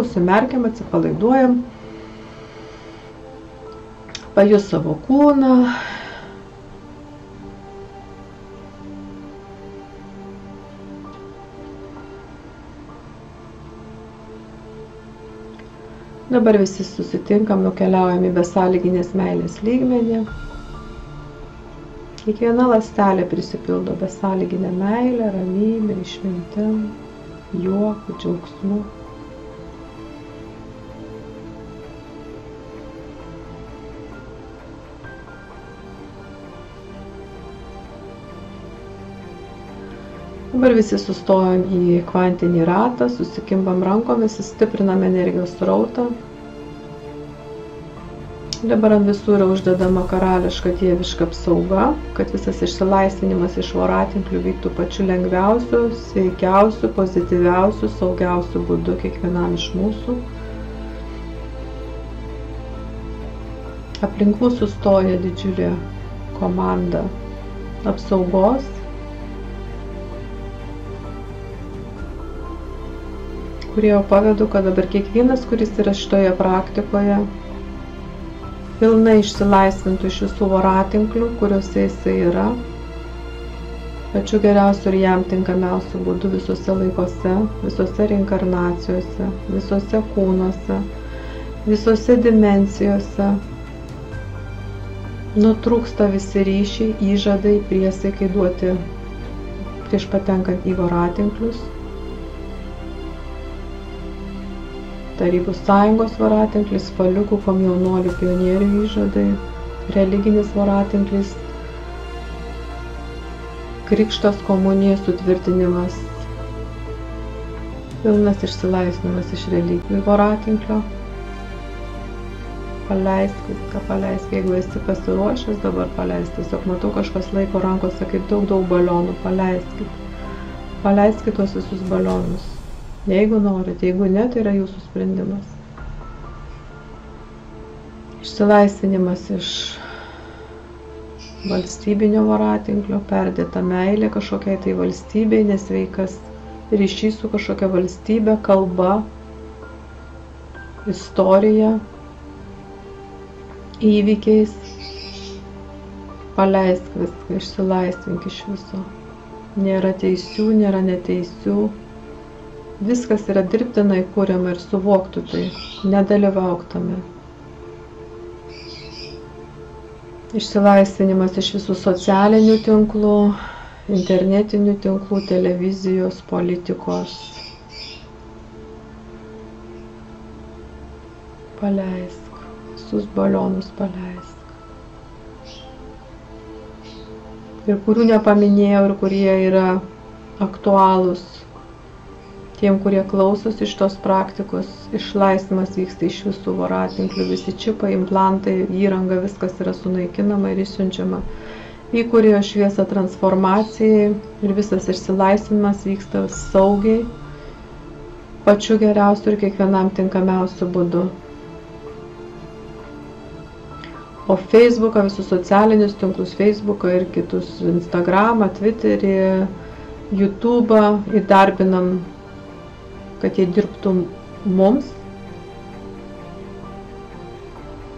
Užsimerkiam, atsipalaiduojam. Pajus savo kūną. Dabar visi susitinkam, nukeliaujam į besąlyginės meilės lygmenį. Kiekviena ląstelė prisipildo besąlyginę meilę, ramybę, išmintim, juoku, džiaugsmu. Dabar visi sustojam į kvantinį ratą, susikimbam rankomis, stiprinam energijos srautą. Dabar ant visų yra uždedama karališka dieviška apsauga, kad visas išsilaisvinimas iš voratinklių vyktų pačiu lengviausiu, sveikiausiu, pozityviausiu, saugiausiu būdu kiekvienam iš mūsų. Aplink mūsų stoja didžiulė komanda apsaugos, kurie jau pavedu, kad dabar kiekvienas, kuris yra šitoje praktikoje, pilnai išsilaisvintų iš visų voratinklių, kuriuose jisai yra, pačiu geriausiu ir jam tinkamiausiu būdu visose laikuose, visose reinkarnacijose, visose kūnuose, visose dimensijose. Nutrūksta visi ryšiai, įžadai, priesaikai duoti prieš patenkant į voratinklius. Tarybų sąjungos voratinklis, spaliukų, komjaunuolių, pionierių įžadai, religinis voratinklis, krikštas, komunija, sutvirtinimas, pilnas išsilaisvinimas iš religijų voratinklio. Paleisk viską, paleisk, jeigu esi pasiruošęs, dabar paleisk. Tiesiog matau, kažkas laiko rankose kaip daug balionų, paleiskit. Paleiskit tuos visus balionus. Jeigu norit, jeigu ne, tai yra jūsų sprendimas. Išsilaisvinimas iš valstybinio voratinklio, perdėta meilė kažkokiai tai valstybei, nesveikas ryšys su kažkokia valstybė, kalba, istorija, įvykiais. Paleisk viską, išsilaisvink iš viso. Nėra teisių, nėra neteisių. Viskas yra dirbtinai kuriama ir suvoktų tai, nedalyvauk tame. Išsilaisvinimas iš visų socialinių tinklų, internetinių tinklų, televizijos, politikos. Paleisk, visus balionus paleisk. Ir kurių nepaminėjau ir kurie yra aktualūs tiem, kurie klausosi iš tos praktikos, išlaisvinimas vyksta iš visų voratinklių, visi čipai, implantai, įranga, viskas yra sunaikinama ir išsiunčiama į kūrėjo šviesą transformacijai ir visas išsilaisvinimas vyksta saugiai, pačiu geriausiu ir kiekvienam tinkamiausiu būdu. O Facebooką, visus socialinius tinklus, Facebooką ir kitus, Instagramą, Twitterį, YouTube'ą įdarbinam, kad jie dirbtų mums,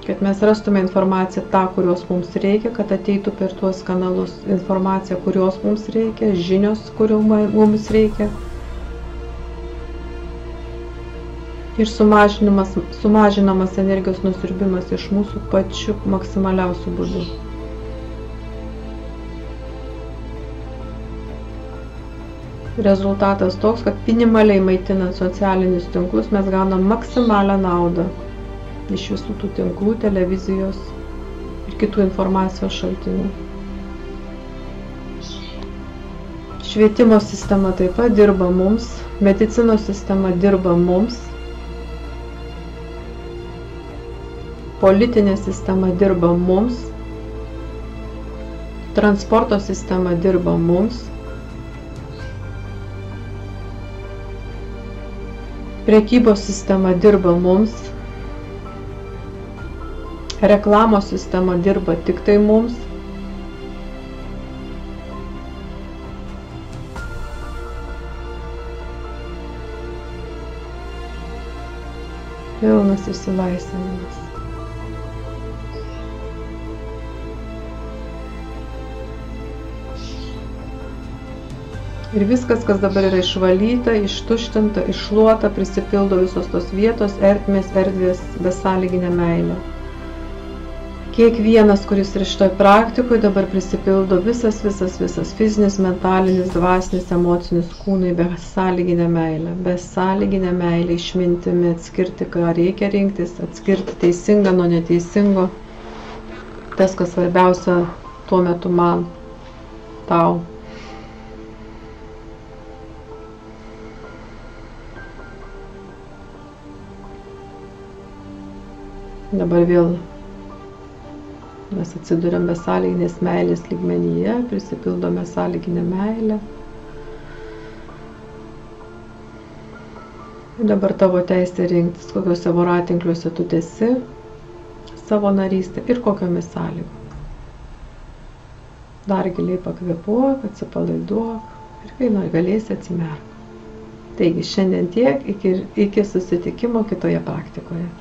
kad mes rastume informaciją tą, kurios mums reikia, kad ateitų per tuos kanalus informacija, kurios mums reikia, žinios, kurių mums reikia. Ir sumažinamas energijos nusiurbimas iš mūsų pačių maksimaliausių būdų. Rezultatas toks, kad minimaliai maitinant socialinius tinklus mes gaunam maksimalią naudą iš visų tų tinklų, televizijos ir kitų informacijos šaltinių. Švietimo sistema taip pat dirba mums, medicinos sistema dirba mums, politinė sistema dirba mums, transporto sistema dirba mums, prekybos sistema dirba mums, reklamos sistema dirba tik tai mums, Pilnas išsilaisvinimas. Ir viskas, kas dabar yra išvalyta, ištuštinta, iššluota, prisipildo visos tos vietos, ertmės, erdvės, besąlyginę meilę. Kiekvienas, kuris yra šitoj praktikoje, dabar prisipildo visas fizinis, mentalinis, dvasinis, emocinis kūnai besąlyginę meilę, išmintimi atskirti, ką reikia rinktis, atskirti teisingą nuo neteisingo. Tas, kas svarbiausia tuo metu man, tau. Dabar vėl mes atsiduriam besąlyginės meilės lygmenyje, prisipildome sąlyginę meilę. Ir dabar tavo teisė rinktis, kokiuose voratinkliuose tu tęsi savo narystę ir kokiomis sąlygomis. Dar giliai pakvėpuok, atsipalaiduok ir kai galėsi atsimerk. Taigi šiandien tiek, iki susitikimo kitoje praktikoje.